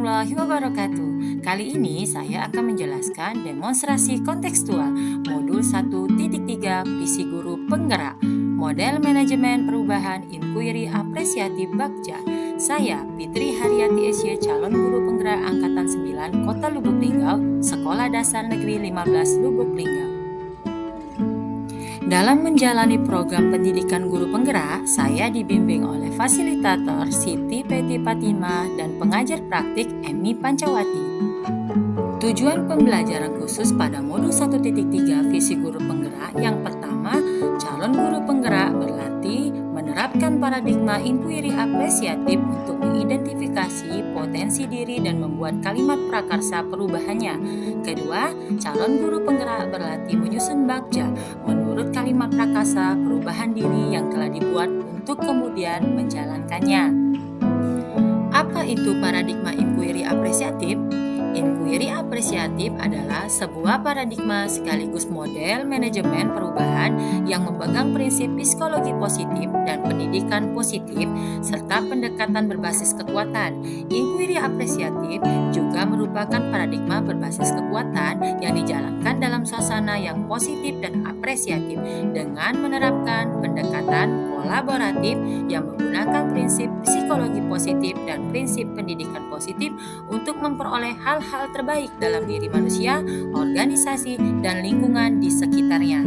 warahmatullahi wabarakatuh. Kali ini saya akan menjelaskan demonstrasi kontekstual modul 1.3 visi guru penggerak model manajemen perubahan inquiry apresiatif Bagja. Saya Fitri Haryati SY, calon guru penggerak angkatan 9 Kota Lubuk Linggau, Sekolah Dasar Negeri 15 Lubuk Linggau. Dalam menjalani program pendidikan guru penggerak, saya dibimbing oleh fasilitator Siti Peti Fatima dan pengajar praktik Emi Pancawati. Tujuan pembelajaran khusus pada modul 1.3 visi guru penggerak yang pertama, calon guru penggerak berlatih menerapkan paradigma inquiry apresiatif untuk mengidentifikasi potensi diri dan membuat kalimat prakarsa perubahannya. Kedua, calon guru penggerak berlatih menyusun bagja menurut kalimat prakarsa perubahan diri yang telah dibuat untuk kemudian menjalankannya. Apa itu paradigma inquiry apresiatif? Inquiry apresiatif adalah sebuah paradigma sekaligus model manajemen perubahan yang memegang prinsip psikologi positif dan pendidikan positif serta pendekatan berbasis kekuatan. Inquiry apresiatif juga merupakan paradigma berbasis kekuatan yang dijalankan dalam suasana yang positif dan apresiatif dengan menerapkan pendekatan kolaboratif yang menggunakan prinsip psikologi positif dan prinsip pendidikan positif untuk memperoleh hal-hal terbaik dalam diri manusia, organisasi, dan lingkungan di sekitarnya.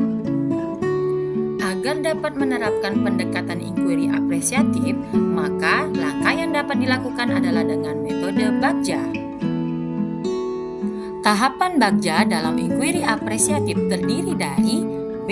Agar dapat menerapkan pendekatan inquiry apresiatif, maka langkah yang dapat dilakukan adalah dengan metode Bagja. Tahapan Bagja dalam inquiry apresiatif terdiri dari B.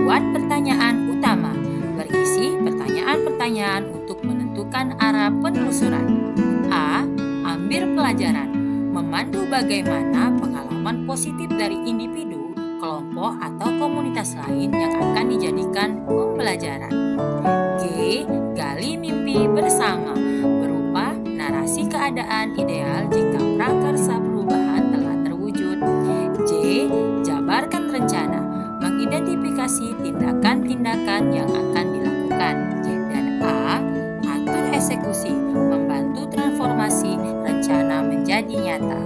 Buat pertanyaan utama, berisi pertanyaan-pertanyaan untuk menentukan arah penelusuran. A. Ambil pelajaran, memandu bagaimana pengalaman positif dari individu, kelompok, atau komunitas lain yang akan dijadikan pembelajaran. G. Gali mimpi bersama, berupa narasi keadaan ideal jika prakarsa perubahan telah terwujud. J. Jabarkan rencana, mengidentifikasi tindakan-tindakan yang akan dilakukan. Dan A. Atur eksekusi, membantu transformasi rencana menjadi nyata.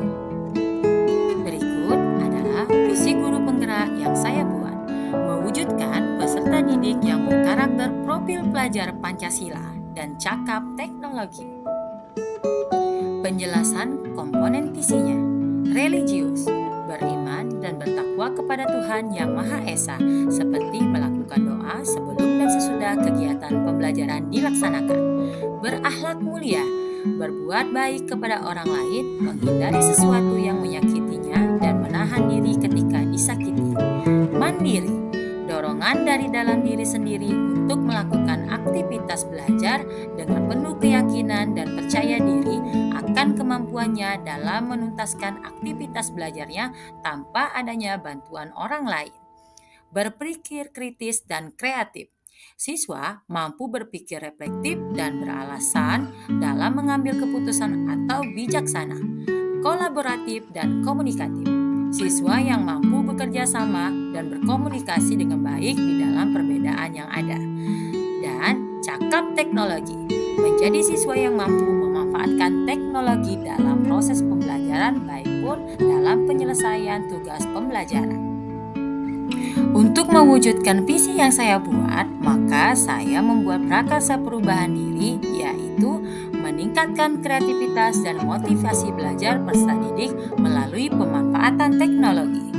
Berikut adalah visi guru penggerak yang saya buat, mewujudkan peserta didik yang berkarakter profil pelajar Pancasila dan cakap teknologi. Penjelasan komponen visinya: religius, beriman dan bertakwa kepada Tuhan Yang Maha Esa, seperti melakukan doa sebelum dan sesudah kegiatan pembelajaran dilaksanakan. Berakhlak mulia, berbuat baik kepada orang lain, menghindari sesuatu yang menyakitinya, dan menahan diri ketika disakiti. Mandiri, dorongan dari dalam diri sendiri untuk melakukan aktivitas belajar dengan penuh keyakinan dan percaya diri akan kemampuannya dalam menuntaskan aktivitas belajarnya tanpa adanya bantuan orang lain. Berpikir kritis dan kreatif, siswa mampu berpikir reflektif dan beralasan dalam mengambil keputusan atau bijaksana. Kolaboratif dan komunikatif, siswa yang mampu bekerja sama dan berkomunikasi dengan baik di dalam perbedaan yang ada. Dan cakap teknologi, menjadi siswa yang mampu memanfaatkan teknologi dalam proses pembelajaran baik pun dalam penyelesaian tugas pembelajaran. Untuk mewujudkan visi yang saya buat, maka saya membuat prakarsa perubahan diri, yaitu meningkatkan kreativitas dan motivasi belajar peserta didik melalui pemanfaatan teknologi.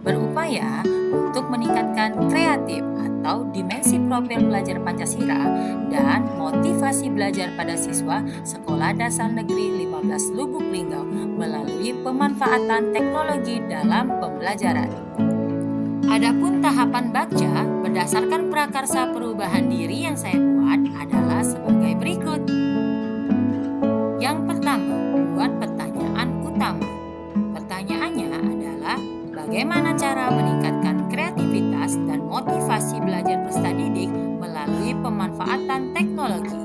Berupaya untuk meningkatkan kreatif atau dimensi profil pelajar Pancasila dan motivasi belajar pada siswa Sekolah Dasar Negeri 15 Lubuk Linggau melalui pemanfaatan teknologi dalam pembelajaran. Adapun tahapan Bagja berdasarkan prakarsa perubahan diri yang saya buat adalah sebagai berikut. Yang pertama, buat pertanyaan utama. Pertanyaannya adalah bagaimana cara meningkatkan kreativitas dan motivasi belajar peserta didik melalui pemanfaatan teknologi.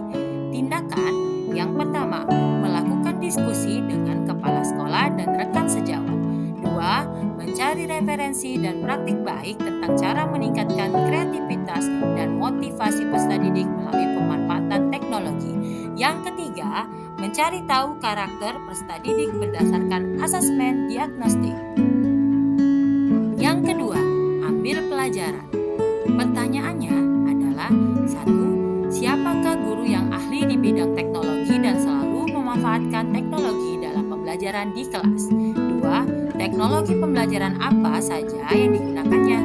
Tindakan yang pertama, melakukan diskusi dengan kepala sekolah dan rekan sejawat. 2. Mencari referensi dan praktik baik tentang cara meningkatkan kreativitas dan motivasi peserta didik melalui pemanfaatan teknologi. Yang ketiga, mencari tahu karakter peserta didik berdasarkan asesmen diagnostik. Yang kedua, ambil pelajaran. Pertanyaannya adalah: 1. Siapakah guru yang ahli di bidang teknologi dan selalu memanfaatkan teknologi dalam pembelajaran di kelas? 2. Teknologi pembelajaran apa saja yang digunakannya?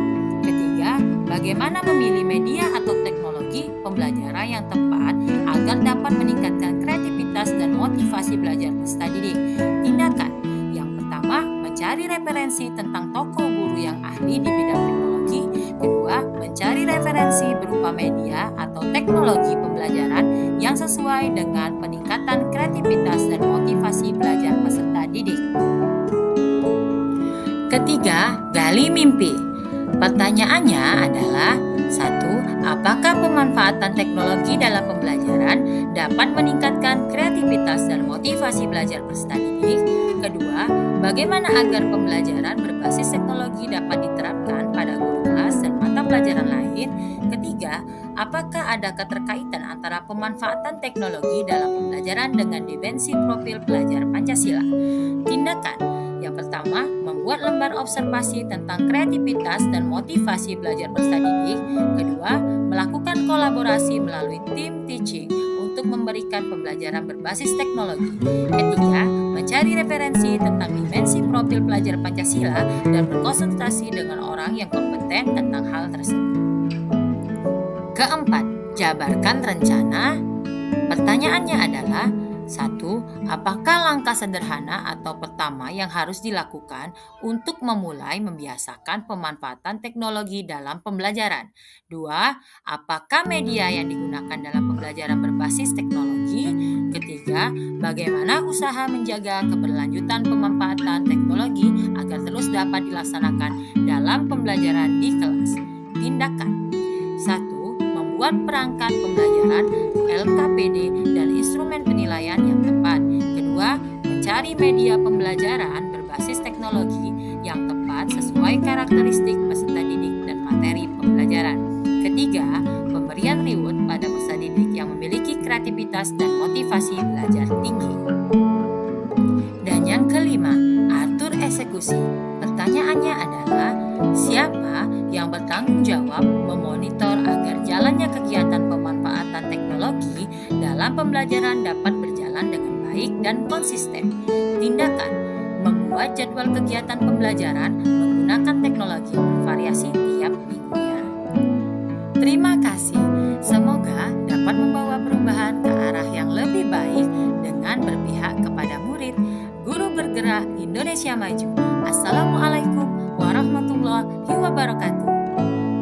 Ketiga, bagaimana memilih media atau teknologi pembelajaran yang tepat agar dapat meningkatkan kreativitas dan motivasi belajar peserta didik? Tindakan yang pertama, mencari referensi tentang tokoh guru yang ahli di bidang teknologi. Kedua, mencari referensi berupa media atau teknologi pembelajaran yang sesuai dengan peningkatan kreativitas dan motivasi belajar peserta didik. Ketiga, gali mimpi. Pertanyaannya adalah: 1. Apakah pemanfaatan teknologi dalam pembelajaran dapat meningkatkan kreativitas dan motivasi belajar peserta didik? Kedua, bagaimana agar pembelajaran berbasis teknologi dapat diterapkan pada guru kelas dan mata pelajaran lain? Ketiga, apakah ada keterkaitan antara pemanfaatan teknologi dalam pembelajaran dengan dimensi profil pelajar Pancasila? Tindakan yang pertama, membuat lembar observasi tentang kreativitas dan motivasi belajar peserta didik. Kedua, melakukan kolaborasi melalui tim teaching untuk memberikan pembelajaran berbasis teknologi. Ketiga, mencari referensi tentang dimensi profil pelajar Pancasila dan berkonsultasi dengan orang yang kompeten tentang hal tersebut. Keempat, jabarkan rencana. Pertanyaannya adalah: 1. Apakah langkah sederhana atau pertama yang harus dilakukan untuk memulai membiasakan pemanfaatan teknologi dalam pembelajaran? 2. Apakah media yang digunakan dalam pembelajaran berbasis teknologi? Ketiga, bagaimana usaha menjaga keberlanjutan pemanfaatan teknologi agar terus dapat dilaksanakan dalam pembelajaran di kelas? Tindakan. 1. Membuat perangkat pembelajaran, LKPD, dan instrumen penilaian yang tepat. Kedua, mencari media pembelajaran berbasis teknologi yang tepat sesuai karakteristik peserta didik dan materi pembelajaran. Ketiga, pemberian reward pada peserta didik yang memiliki kreativitas dan motivasi belajar tinggi. Dan yang kelima, atur eksekusi. Pertanyaannya adalah: siapa yang bertanggung jawab memonitor agar jalannya kegiatan pemanfaatan teknologi dalam pembelajaran dapat berjalan dengan baik dan konsisten? Tindakan: membuat jadwal kegiatan pembelajaran menggunakan teknologi yang bervariasi tiap minggunya. Terima kasih. Semoga dapat membawa perubahan ke arah yang lebih baik dengan berpihak kepada murid. Guru bergerak Indonesia Maju. Assalamualaikum warahmatullahi wabarakatuh.